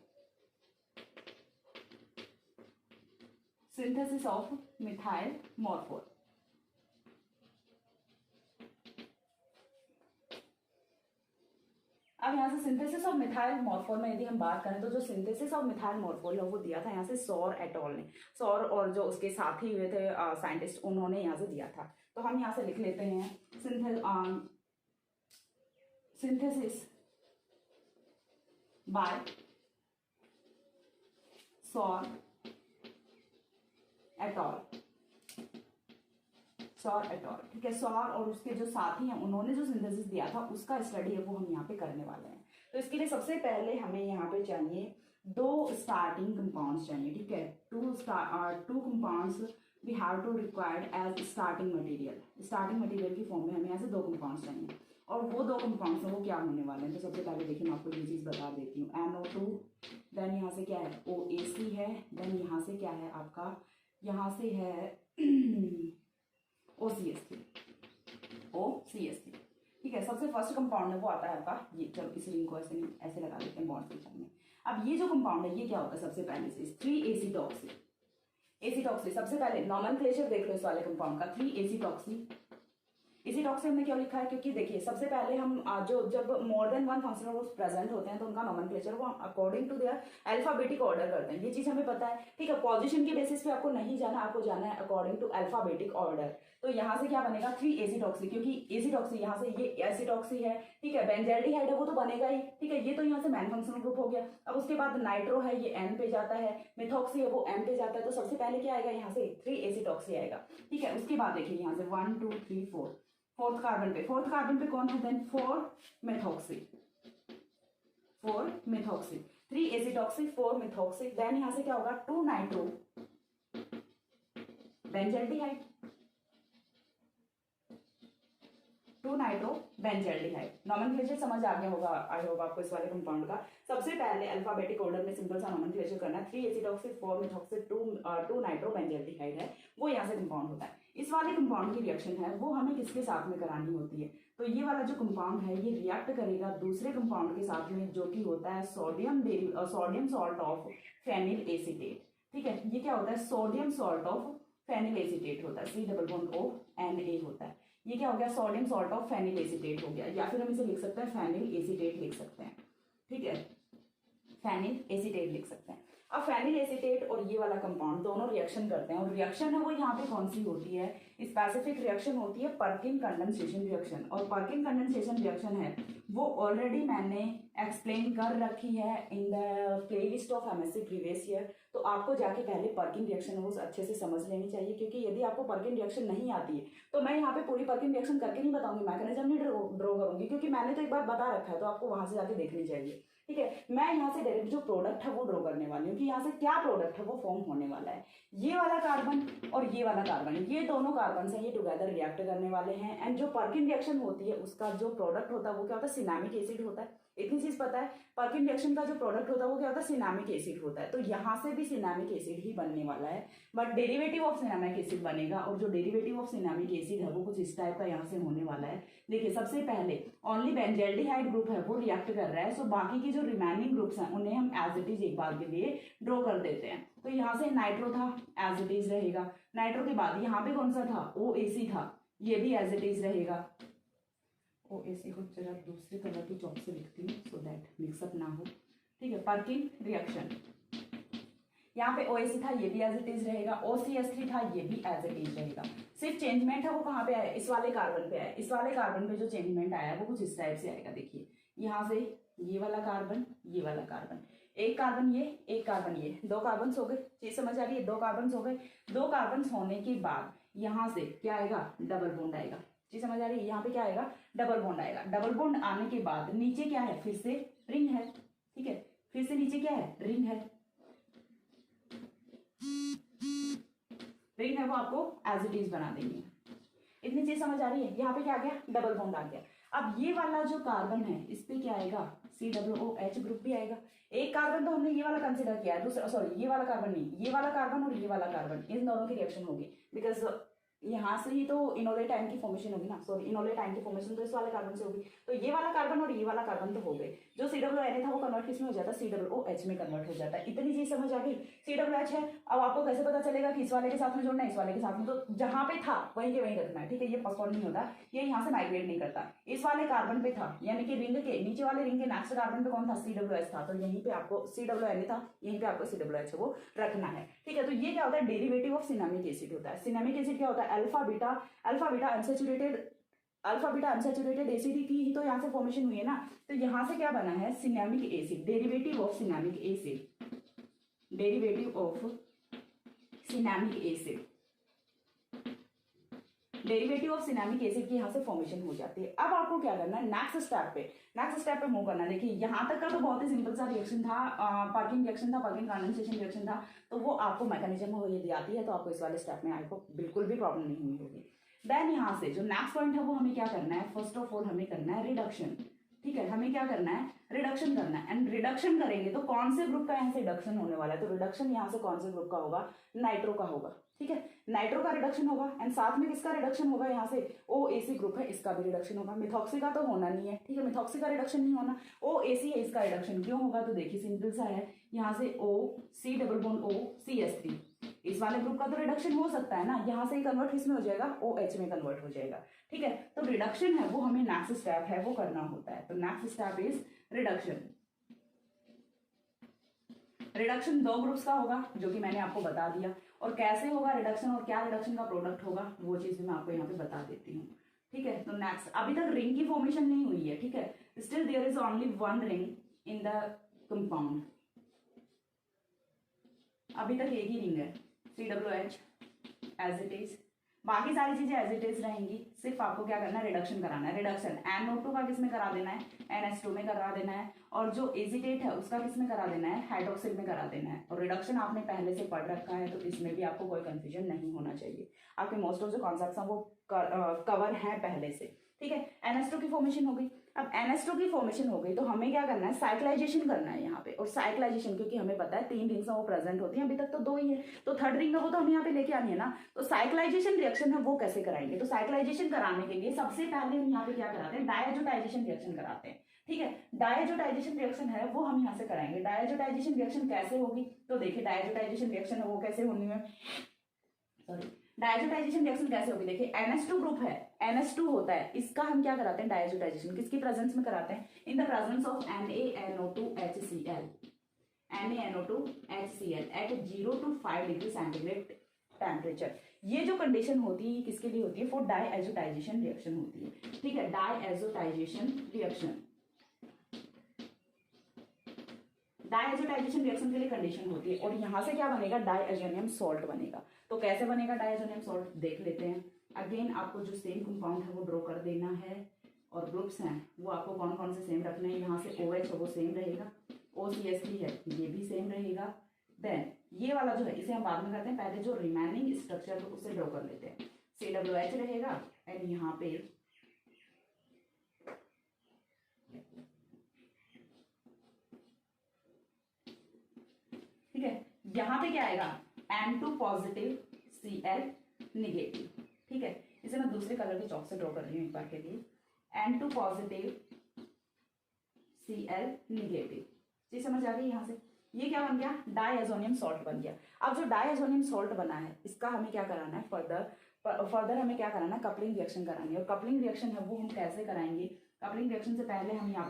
Synthesis of methyl morphol. अब यहाँ से सिंथेसिस ऑफ मिथाइल मॉर्फोल में यदि हम बात करें तो जो सिंथेसिस ऑफ मिथाइल मॉर्फोल है वो दिया था यहाँ से सौर एटोल ने, सौर और जो उसके साथी हुए थे साइंटिस्ट उन्होंने यहाँ से दिया था। तो हम यहाँ से लिख लेते हैं सिंथेसिस बाय सौर एटोल, सौर एटोल। ठीक है, सौर और उसके जो साथी हैं उन्होंने जो सिंथेसिस दिया था उसका स्टडी है वो हम यहाँ पे करने वाले हैं। तो इसके लिए सबसे पहले हमें यहाँ पे चाहिए 2 स्टार्टिंग कंपाउंड्स चाहिए। ठीक है, 2 compounds we have to required as starting material. Starting material की फॉर्म में हमें यहाँ से 2 कंपाउंड्स चाहिए, और वो 2 कंपाउंड्स हैं वो क्या होने वाले हैं। तो सबसे पहले देखिए मैं आपको ये चीज बता देती हूँ, NO2, देन यहाँ से क्या है OAC है, देन यहाँ से क्या है आपका, यहाँ से है OCH3। ठीक है, सबसे फर्स्ट कंपाउंड है वो आता है आपका ये, चलो इस रिंग को ऐसे ऐसे लगा देते हैं बॉन्ड के में। अब ये जो कंपाउंड है ये क्या होता है, सबसे पहले से 3-एसीटॉक्सी। एसीटॉक्सी सबसे पहले नॉमेनक्लेचर देख लो इस वाले कंपाउंड का, 3-एसीटॉक्सी। एसीटॉक्सी हमने क्यों लिखा है, क्योंकि देखिए सबसे पहले हम जो जब more than 1 functional groups present होते हैं तो उनका नॉमेनक्लेचर वो according to their alphabetic order करते हैं, ये चीज हमें पता है। ठीक है, पोजीशन के बेसिस पे आपको नहीं जाना, आपको जाना है अकॉर्डिंग टू अल्फाबेटिक ऑर्डर। तो यहाँ से क्या बनेगा 3-एसीटॉक्सी, क्योंकि एसीटॉक्सी यहाँ से ये एसीटॉक्सी है। ठीक है, बेंजल्डिहाइड है वो तो बनेगा ही। ठीक है, ये तो यहाँ से मेन फंक्शनल ग्रुप हो गया। अब उसके बाद नाइट्रो है ये N पे जाता है, मिथॉक्सी है वो M पे जाता है, तो सबसे पहले क्या आएगा यहाँ से 3-एसीटॉक्सी आएगा। ठीक है, उसके बाद देखिए यहाँ से 1 2 3 4 फोर्थ कार्बन पे कौन है, देन 4-मेथॉक्सी, 3-एसीटॉक्सी 4-मेथॉक्सी, देन यहां से क्या होगा 2-नाइट्रो बेंजल्डिहाइड, 2-नाइट्रो बेंजल्डिहाइड। नॉमेनक्लेचर समझ आ गया होगा, आई होप आपको इस वाले कंपाउंड का। सबसे पहले अल्फाबेटिक ऑर्डर में सिंपल सा नॉमेनक्लेचर करना है, 3-एसीटॉक्सी 4-मेथॉक्सी 2-नाइट्रो बेंजल्डिहाइड है वो यहाँ से कंपाउंड होता है। इस वाले कंपाउंड की रिएक्शन है वो हमें किसके साथ में करानी होती है, तो ये वाला जो कंपाउंड है ये रिएक्ट करेगा दूसरे कंपाउंड के साथ में जो कि होता है sodium salt of phenyl acetate. ठीक है, ये क्या होता है, sodium salt of phenyl acetate होता है, C double bond O N A होता है। ये क्या हो गया, sodium salt of phenyl acetate हो गया, या फिर हम इसे लिख सकते हैं फेनिल एसीटेट लिख सकते हैं, ठीक है, फेनिल एसीटेट लिख सकते हैं। अब फेनिल एसीटेट और ये वाला कंपाउंड दोनों रिएक्शन करते हैं, और रिएक्शन है वो यहाँ पे कौन सी होती है, स्पेसिफिक रिएक्शन होती है पर्किन कंडेंसेशन रिएक्शन। और पर्किन कंडेंसेशन रिएक्शन है वो ऑलरेडी मैंने एक्सप्लेन कर रखी है in the playlist of MSc previous year, तो आपको जाके पहले पर्किन रिएक्शन वो अच्छे से समझ लेनी चाहिए, क्योंकि यदि आपको पर्किन रिएक्शन नहीं आती है तो मैं यहाँ पे पूरी पर्किन रिएक्शन करके नहीं बताऊंगी, मैकेनिज्म नहीं ड्रॉ करूंगी, क्योंकि मैंने तो एक बार बता रखा है, तो आपको वहां से जाके देखनी चाहिए, ठीक है। मैं यहाँ से डायरेक्ट जो प्रोडक्ट है वो ड्रॉ करने वाली हूँ कि यहाँ से क्या प्रोडक्ट है वो फॉर्म होने वाला है। ये वाला कार्बन और ये वाला कार्बन, ये दोनों कार्बन है, ये टुगेदर रिएक्ट करने वाले हैं, एंड जो पर्किन रिएक्शन होती है उसका जो प्रोडक्ट होता है वो क्या होता है, सिनामिक एसिड होता है। इतनी चीज पता है, पर्किन रिएक्शन का जो प्रोडक्ट होता है वो क्या होता है, सिनामिक एसिड होता है। तो यहाँ से भी सिनामिक एसिड ही बनने वाला है, but derivative of cinnamic acid बनेगा, और जो डेरिवेटिव ऑफ सिनामिक एसिड है वो कुछ इस टाइप का यहाँ से होने वाला है। देखिए सबसे पहले ओनली बेंजल्डिहाइड ग्रुप है वो रिएक्ट कर रहा है, सो बाकी की जो रिमेनिंग ग्रुप्स हैं उन्हें हम एज इट इज एक बार के लिए ड्रॉ कर देते हैं। तो यहाँ से नाइट्रो था, एज इट इज रहेगा। नाइट्रो के बाद यहाँ पे कौन सा था, OAC था, ये भी एज इट इज रहेगा। OAC को जरा दूसरे कलर की चौक से लिखती हूँ सो दैट मिक्सअप ना हो, ठीक है। पर्किन रिएक्शन, यहाँ पे OAC था, ये भी एज इट इज रहेगा। OCH3 था, ये भी एज इट इज रहेगा। सिर्फ चेंजमेंट है वो कहाँ पे आया, इस वाले कार्बन पे आया। इस वाले कार्बन पे जो चेंजमेंट आया वो कुछ इस टाइप से आएगा। देखिए यहाँ से ये वाला कार्बन, ये वाला कार्बन, एक कार्बन ये, एक कार्बन ये, दो कार्बन हो गए, चीज समझ आ रही है, दो कार्बन हो गए। दो कार्बन होने के बाद यहाँ से क्या आएगा, डबल बॉन्ड आएगा, चीज समझ आ रही है। यहाँ पे क्या आएगा, डबल बॉन्ड आएगा। डबल बॉन्ड आने के बाद नीचे क्या है, फिर से रिंग है, ठीक है, फिर से नीचे क्या है, रिंग है। रिंग है वो आपको एज इट इज बना देंगे। इतनी चीज समझ आ रही है। यहाँ पे क्या आ गया, डबल बॉन्ड आ गया। अब ये वाला जो कार्बन है इस पे क्या आएगा, COOH ग्रुप भी आएगा। एक कार्बन तो हमने ये वाला कंसिडर किया है, दूसरा सॉरी ये वाला कार्बन नहीं, ये वाला कार्बन और ये वाला कार्बन, इन दोनों की रिएक्शन होगी, बिकॉज यहाँ से ही तो इनोलेट आयन की फॉर्मेशन होगी ना, सॉरी इनोलेट आयन की फॉर्मेशन तो इस वाले कार्बन से होगी। तो ये वाला कार्बन और ये वाला कार्बन तो हो गए। जो COOH था वो कन्वर्ट किसमें हो जाता है, COOH में कन्वर्ट हो जाता है। इतनी चीज समझ आ गई। COOH है, अब आपको कैसे पता चलेगा कि इस वाले के साथ में जोड़ना है, इस वाले के साथ में, तो जहां पे था वहीं के वहीं रखना है, ठीक है। ये फॉस्फोर नहीं होता, ये यहाँ से माइग्रेट नहीं करता। इस वाले कार्बन पे था, यानी कि रिंग के नीचे वाले रिंग के नेक्स्ट कार्बन पे कौन था, COOH था, तो यहीं पे आपको COOH था, यहीं पे आपको COOH वो रखना है, ठीक है। तो ये क्या होता है, डेरिवेटिव ऑफ सिनामिक एसिड होता है। सिनामिक एसिड क्या होता है, अल्फा बीटा अनसैचुरेटेड एसिड की ही तो यहाँ से फॉर्मेशन हुई है ना। तो यहाँ से क्या बना है, cinnamic acid, derivative of cinnamic acid, derivative of cinnamic acid, derivative of cinnamic acid की यहाँ से फॉर्मेशन हो जाती है। अब आपको क्या करना है, नेक्स्ट स्टेप पे मूव करना है। देखिए यहाँ तक का तो बहुत ही सिंपल सा रिएक्शन था, पर्किन रिएक्शन था, पर्किन कंडेंसेशन रिएक्शन था, तो वो आपको मैकेनिज्म हो यदि आती है तो आपको इस वाले स्टेप में आपको बिल्कुल भी प्रॉब्लम नहीं हुई होगी। देन यहाँ से जो नेक्स्ट पॉइंट है वो हमें क्या करना है, फर्स्ट ऑफ ऑल हमें करना है रिडक्शन, ठीक है। हमें क्या करना है, रिडक्शन करना है। एंड रिडक्शन करेंगे तो कौन से ग्रुप का यहाँ से रिडक्शन होने वाला है, तो रिडक्शन यहाँ से कौन से ग्रुप का होगा, नाइट्रो का होगा, ठीक है। नाइट्रो का रिडक्शन होगा, एंड साथ में किसका रिडक्शन होगा, यहाँ से OAC ग्रुप है इसका भी रिडक्शन होगा। मिथॉक्सी का तो होना नहीं है, ठीक है, मिथॉक्सी का रिडक्शन नहीं होना, OAC है इसका रिडक्शन क्यों होगा, तो देखिए सिंपल सा है, यहाँ से OC⋅O⋅CH3 इस वाले ग्रुप का तो रिडक्शन हो सकता है ना, यहाँ से ही कन्वर्ट किसमें हो जाएगा, OH में कन्वर्ट हो जाएगा, ठीक है। तो रिडक्शन है वो हमें नेक्स्ट स्टेप है वो करना होता है। तो next step is reduction. Reduction दो ग्रुप्स का होगा जो कि मैंने आपको बता दिया, और कैसे होगा रिडक्शन और क्या रिडक्शन का प्रोडक्ट होगा वो चीज भी मैं आपको यहाँ पे बता देती हूँ, ठीक है। तो नेक्स्ट, अभी तक रिंग की फॉर्मेशन नहीं हुई है, ठीक है, still there is only one ring in the compound, अभी तक एक ही रिंग है, COOH एज इट इज, बाकी सारी चीजें एज इट इज रहेंगी। सिर्फ आपको क्या करना है, रिडक्शन कराना है। रिडक्शन NO2 का किस में करा देना है, NH2 में करा देना है, और जो एजिटेट है उसका किस में करा देना है, हाइड्रोक्सिल में करा देना है। और रिडक्शन आपने पहले से पढ़ रखा है तो इसमें भी आपको कोई कंफ्यूजन नहीं होना चाहिए, आपके मोस्ट ऑफ जो कॉन्सेप्ट्स हैं वो कवर हैं पहले से, ठीक है। NH2 की फॉर्मेशन हो गई। अब NH2 की फॉर्मेशन हो गई तो हमें क्या करना है, साइक्लाइजेशन करना है यहाँ पे। और साइक्लाइजेशन क्योंकि हमें पता है 3 रिंग्स वो प्रेजेंट होती हैं, अभी तक तो 2 ही है, तो थर्ड रिंग है वो तो हमें यहाँ पे लेके आनी है ना। तो साइक्लाइजेशन रिएक्शन है वो कैसे कराएंगे, तो साइक्लाइजेशन कराने के लिए सबसे पहले हम यहाँ पे क्या कराते हैं, डायजोटाइजेशन रिएक्शन कराते हैं, ठीक है। डायजोटाइजेशन रिएक्शन है वो हम यहाँ से कराएंगे। डायजोटाइजेशन रिएक्शन कैसे होगी, तो देखिए डायजोटाइजेशन रिएक्शन है वो कैसे होनी है, सॉरी, डायजोटाइजेशन रिएक्शन कैसे होगी, देखिए NH2 ग्रुप है, NH2 होता है, इसका हम क्या कराते हैं डायजोटाइजेशन, किसकी प्रेजेंस में कराते हैं, in the presence of NaNO2HCl, NaNO2HCl at 0 to 5 degree centigrade temperature. ये जो कंडीशन होती है किसके लिए होती है, फॉर डायएजोटाइजेशन रिएक्शन होती है, ठीक है, डायएजोटाइजेशन रिएक्शन, डायएजोटाइजेशन रिएक्शन के लिए कंडीशन होती है। और यहां से क्या बनेगा, डायएजोनियम सॉल्ट बनेगा। तो कैसे बनेगा डायएजोनियम सॉल्ट, देख लेते हैं। अगेन आपको जो सेम कंपाउंड है वो ड्रॉ कर देना है, और ग्रुप्स हैं वो आपको कौन कौन से सेम रखने हैं, यहाँ से OH है वो सेम रहेगा, OCH3 है ये भी सेम रहेगा। देन ये वाला जो है इसे हम बाद में करते हैं, पहले जो रिमेनिंग स्ट्रक्चर है उसे ड्रॉ कर लेते हैं। COH रहेगा एंड यहाँ पे ठीक है, यहाँ पे क्या आएगा N2 पॉजिटिव Cl निगेटिव, ठीक है, इसे मैं दूसरे कलर के चौक से ड्रॉ कर रही हूँ एक बार के लिए, N2 पॉजिटिव Cl निगेटिव, जी समझ आ गई। यहाँ से ये क्या बन गया, डायएजोनियम सॉल्ट बन गया। अब जो डायएजोनियम सॉल्ट बना है इसका हमें क्या कराना है, फर्दर हमें क्या कराना है, कपलिंग रिएक्शन करानी है। और कपलिंग रिएक्शन है वो हम कैसे कराएंगे, कपलिंग रिएक्शन से पहले हम यहाँ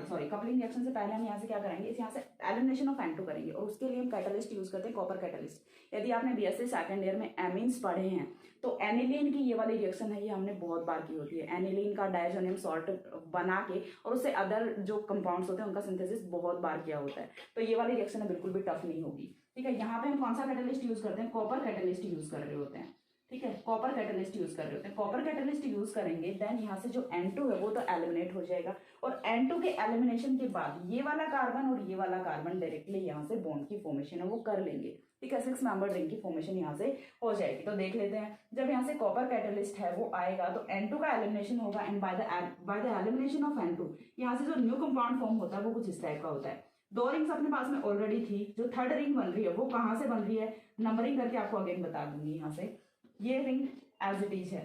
से क्या कराएंगे, यहाँ से एलिमिनेशन ऑफ N2 करेंगे, और उसके लिए हम कैटलिस्ट यूज करते हैं, कॉपर कैटलिस्ट। यदि आपने BSc सेकंड ईयर में एमीन्स पढ़े हैं तो एनिलीन की ये वाली रिएक्शन है ये हमने बहुत बार की होती है। एनिलीन का डायजोनियम सॉल्ट बना के और उससे अदर जो कंपाउंड्स होते हैं उनका सिंथेसिस बहुत बार किया होता है, तो ये वाली रिएक्शन है बिल्कुल भी टफ नहीं होगी, ठीक है। यहाँ पे हम कौन सा कैटलिस्ट यूज करते हैं, कॉपर कैटलिस्ट यूज कर रहे होते हैं, ठीक है, कॉपर कैटलिस्ट यूज कर रहे होते हैं। कॉपर कैटलिस्ट यूज करेंगे देन यहाँ से जो N2 है वो तो एलिमिनेट हो जाएगा, और N2 के एलिमिनेशन के बाद ये वाला कार्बन और ये वाला कार्बन डायरेक्टली यहाँ से बॉन्ड की फॉर्मेशन है वो कर लेंगे, ठीक है, 6 मेंबर रिंग की फॉर्मेशन यहाँ से हो जाएगी। तो देख लेते हैं, जब यहाँ से कॉपर कैटलिस्ट है वो आएगा तो N2 का एलिमिनेशन होगा, and by the elimination of N2 यहाँ से जो न्यू कंपाउंड फॉर्म होता है वो कुछ इस टाइप का होता है। 2 रिंग्स अपने पास में ऑलरेडी थी, जो थर्ड रिंग बन रही है वो कहाँ से बन रही है, नंबरिंग करके आपको अगेन बता दूंगी। यहाँ से ये रिंग एज इट इज है,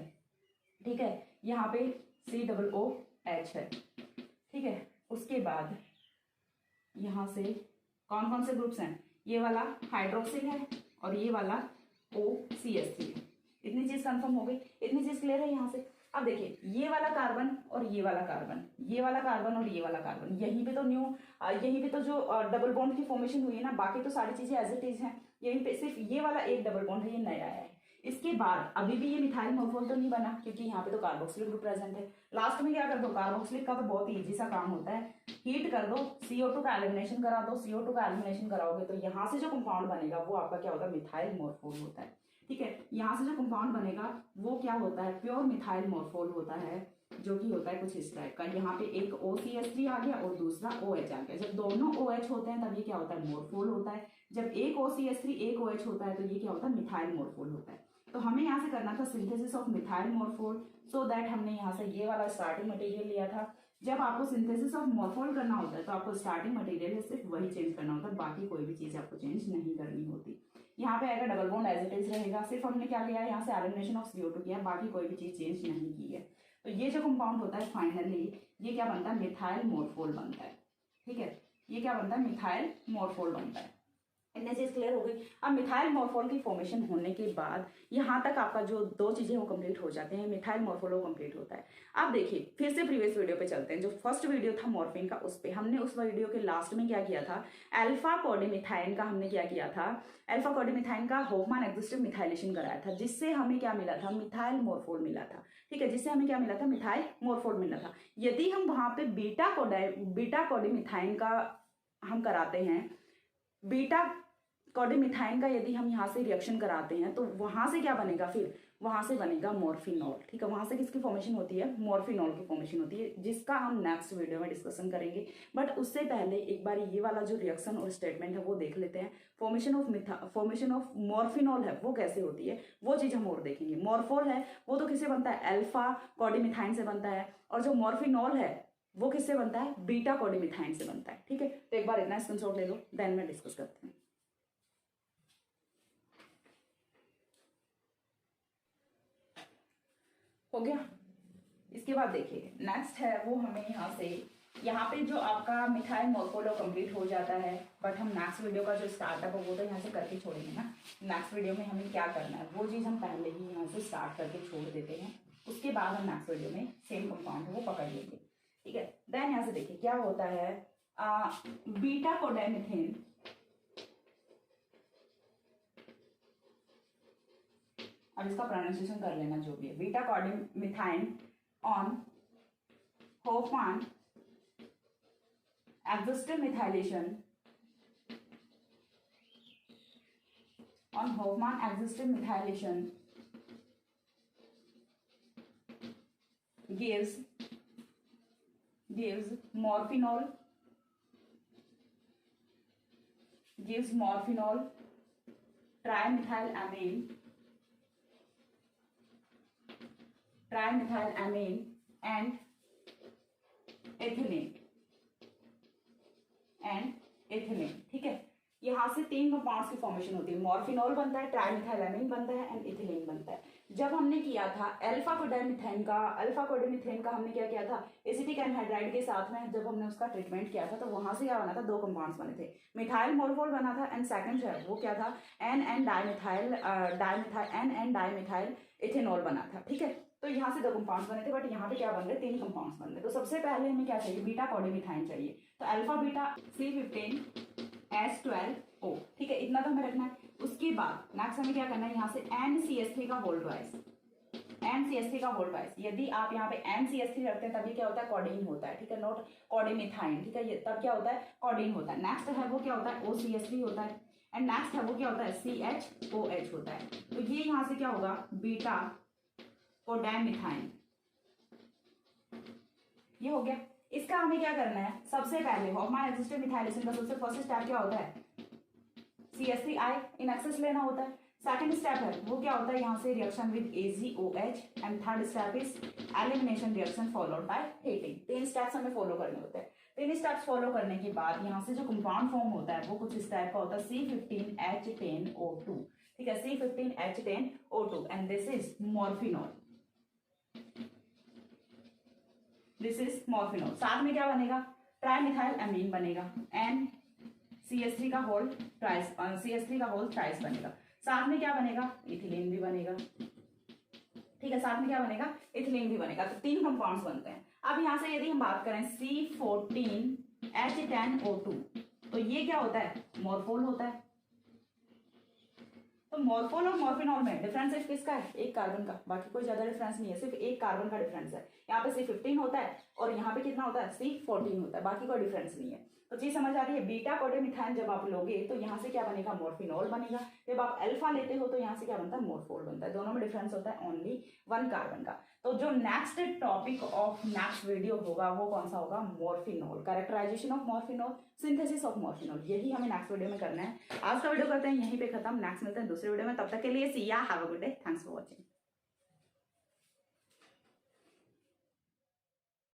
ठीक है, यहाँ पे COOH है, ठीक है। उसके बाद यहाँ से कौन कौन से ग्रुप्स हैं, ये वाला हाइड्रोक्सिल है और ये वाला OCH3 है। इतनी चीज कंफर्म हो गई, इतनी चीज क्लियर है यहाँ से। अब देखिए ये वाला कार्बन और ये वाला कार्बन, ये वाला कार्बन और ये वाला कार्बन, यहीं पे तो जो डबल बॉन्ड की फॉर्मेशन हुई है ना, बाकी तो सारी चीजें एज इट इज हैं, यहीं पे सिर्फ ये वाला एक डबल बॉन्ड है, ये नया है। इसके बाद अभी भी ये मिथाइल मॉर्फोल तो नहीं बना क्योंकि यहाँ पे तो कार्बोक्सिलिक ग्रुप प्रेजेंट है। लास्ट में क्या कर दो, कार्बोक्सिलिक का तो बहुत ही इजी सा काम होता है, हीट कर दो, CO2 का एलिमिनेशन करा दो। CO2 का एलिमिनेशन कराओगे तो यहाँ से जो कंपाउंड बनेगा वो आपका क्या होता है, मिथाइल मॉर्फोल होता है, ठीक है। यहाँ से जो कंपाउंड बनेगा वो क्या होता है, प्योर मिथाइल मॉर्फोल होता है, जो कि होता है कुछ इस टाइप का। यहाँ पे एक OCH3 आ गया और दूसरा OH आ गया। जब दोनों OH होते हैं तब ये क्या होता है, मॉर्फोल होता है। जब एक OCH3 एक OH होता है तो ये क्या होता है, मिथाइल मॉर्फोल होता है। तो हमें यहाँ से करना था synthesis of methyl morphol, so that हमने यहाँ से ये वाला स्टार्टिंग मटेरियल लिया था। जब आपको सिंथेसिस ऑफ मॉर्फोल करना होता है तो आपको स्टार्टिंग मटेरियल है सिर्फ वही चेंज करना होता है, बाकी कोई भी चीज आपको चेंज नहीं करनी होती। यहाँ पे आएगा double bond as it is रहेगा, सिर्फ हमने क्या किया है यहाँ से एलिमिनेशन ऑफ CO2 किया, बाकी कोई भी चीज चेंज नहीं की है। तो ये जो कंपाउंड होता है फाइनली ये क्या बनता है, मिथाइल मॉर्फोल बनता है, ठीक है। ये क्या बनता है, मिथाइल मॉर्फोल बनता है। इतनी चीज क्लियर हो गई। अब मिथाइल मॉर्फोल की फॉर्मेशन होने के बाद यहाँ तक आपका जो 2 चीजें वो कंप्लीट हो जाते हैं, मिथाइल मॉर्फोल वो कंप्लीट होता है। अब देखिए फिर से प्रीवियस वीडियो पे चलते हैं, जो फर्स्ट वीडियो था मॉर्फिन का, उस पे हमने उस वीडियो के लास्ट में क्या किया था, अल्फा कोडिमिथाइन का हमने क्या किया था, अल्फा कोडिमिथाइन का होफमैन एक्सिस्टिव मिथाइलेशन कराया था, जिससे हमें क्या मिला था, मिथाइल मॉर्फोल मिला था, ठीक है, जिससे हमें क्या मिला था, मिथाइल मॉर्फोल मिला था। यदि हम वहां पे बीटा कोडिमिथाइन का हम कराते हैं, बीटा कोडिमिथाइन का यदि हम यहाँ से रिएक्शन कराते हैं तो वहां से क्या बनेगा, फिर वहां से बनेगा मॉर्फिनॉल, ठीक है। वहां से किसकी फॉर्मेशन होती है, मॉर्फिनॉल की फॉर्मेशन होती है, जिसका हम नेक्स्ट वीडियो में डिस्कशन करेंगे। बट उससे पहले एक बार ये वाला जो रिएक्शन और स्टेटमेंट है वो देख लेते हैं। फॉर्मेशन ऑफ मॉर्फिनॉल है वो कैसे होती है, वो चीज हम और देखेंगे। मॉर्फोल है वो तो किससे बनता है, अल्फा कोडिमिथाइन से बनता है, और जो मॉर्फिनॉल है वो किससे बनता है, बीटा कोडिमिथाइन से बनता है, ठीक है। तो एक बार इतना स्क्रीनशॉट ले लो, देन में डिस्कस करते हैं। हो गया। इसके बाद देखिए नेक्स्ट है वो हमें यहाँ से यहाँ पे जो आपका मिथाइल मॉर्फोलो कंप्लीट हो जाता है, बट हम नेक्स्ट वीडियो का जो स्टार्टअप है वो तो यहाँ से करके छोड़ेंगे ना। नेक्स्ट वीडियो में हमें क्या करना है वो चीज़ हम पहले ही यहाँ से स्टार्ट करके छोड़ देते हैं, उसके बाद हम नेक्स्ट वीडियो में सेम कंपाउंड वो पकड़ लेंगे, ठीक है। देन यहाँ से देखिए क्या होता है, बीटा कोडाइमिथेन, अब इसका प्रोनाउंसिएशन कर लेना जो भी है, beta codeimethine on Hofmann existing methylation on Hoffman existing methylation gives morphinol trimethylamine and ethylene, ठीक है। यहाँ से 3 कंपाउंड्स की फॉर्मेशन होती है, मॉर्फिनॉल बनता है, ट्राइमिथाइलएमीन बनता है एंड इथिलीन बनता है। जब हमने किया था अल्फा कोडाइमिथेन का हमने क्या किया था, एसिटिक एनहाइड्राइड के साथ में जब हमने उसका ट्रीटमेंट किया था तो वहां से क्या बना था, 2 कंपाउंड्स बने थे, मिथाइल मॉर्फोल बना था एंड सेकंड जो है वो क्या था, एन डाइमिथाइल इथेनॉल बना था, ठीक है। तो यहाँ से 2 कंपाउंड्स बने थे, बट यहाँ पे क्या बन रहे, 3 कंपाउंड्स बन रहे। तो सबसे पहले हमें क्या चाहिए, बीटा कोडाइमिथाइन चाहिए, तो अल्फा बीटा C15H12O, ठीक है, इतना तो हमें रखना है। उसके बाद नेक्स्ट हमें क्या करना है, यहाँ से NCH3 का होल ट्वाइस, यदि आप यहाँ पे NCH3 रखते हैं तब ये क्या होता है, कोडीन होता है, ठीक है, नॉट कोडाइमिथाइन, ठीक है, ये तब क्या होता है, कोडीन होता है। नेक्स्ट है वो क्या होता है, OCH3 होता है एंड नेक्स्ट है वो क्या होता है, CHOH होता है। तो ये यहाँ से क्या होगा, बीटा कोडाइमिथाइन, ये हो गया। इसका हमें क्या करना है, सबसे पहले हॉफमैन एक्सिस्टेंट मिथाइलेशन का सबसे फर्स्ट स्टेप क्या होता है, CH3I इन एक्सेस लेना होता है। सेकंड स्टेप है वो क्या होता है, यहाँ से reaction with AgOH and third step is elimination reaction followed by heating. 3 steps हमें फॉलो करने होते हैं। 3 स्टेप्स फॉलो करने के बाद यहाँ से जो कंपाउंड फॉर्म होता है वो कुछ इस टाइप का होता है, C15H10O2, ठीक है, C15H10O2 एंड दिस इज मॉर्फिनॉल, साथ में क्या बनेगा, ट्राइमिथाइल अमीन बनेगा एंड CH3 का होल ट्राइस बनेगा। साथ में क्या बनेगा, इथिलीन भी बनेगा, ठीक है, साथ में क्या बनेगा, इथिलीन भी बनेगा। तो 3 कंपाउंड्स बनते हैं। अब यहाँ से यदि हम बात करें C14H10O2, तो ये क्या होता है, मॉर्फोल होता है। तो मॉर्फोल और मॉर्फिनॉल में डिफरेंस सिर्फ किसका है, 1 कार्बन का, बाकी कोई ज्यादा डिफरेंस नहीं है, सिर्फ 1 कार्बन का डिफरेंस है। यहाँ पे C15 होता है और यहाँ पे कितना होता है, C14 होता है, बाकी कोई डिफरेंस नहीं है। तो चीज समझ आ रही है, बीटा कोडाइमिथाइन जब आप लोगे तो यहाँ से क्या बनेगा, मॉर्फिनॉल बनेगा। जब आप अल्फा लेते हो तो यहाँ से क्या बनता है, मॉर्फोल बनता है। दोनों में डिफरेंस होता है ओनली 1 कार्बन का। तो जो next topic of next video होगा वो कौन सा होगा, मॉर्फिनॉल, कैरेक्टराइजेशन ऑफ मॉर्फिनॉल, सिंथेसिस ऑफ मॉर्फिनॉल, यही हमें नेक्स्ट वीडियो में करना है। आज का वीडियो करते हैं यहीं पे खत्म, नेक्स्ट मिलते हैं दूसरे वीडियो में, तब तक के लिए सी या, have a good day, thanks for watching.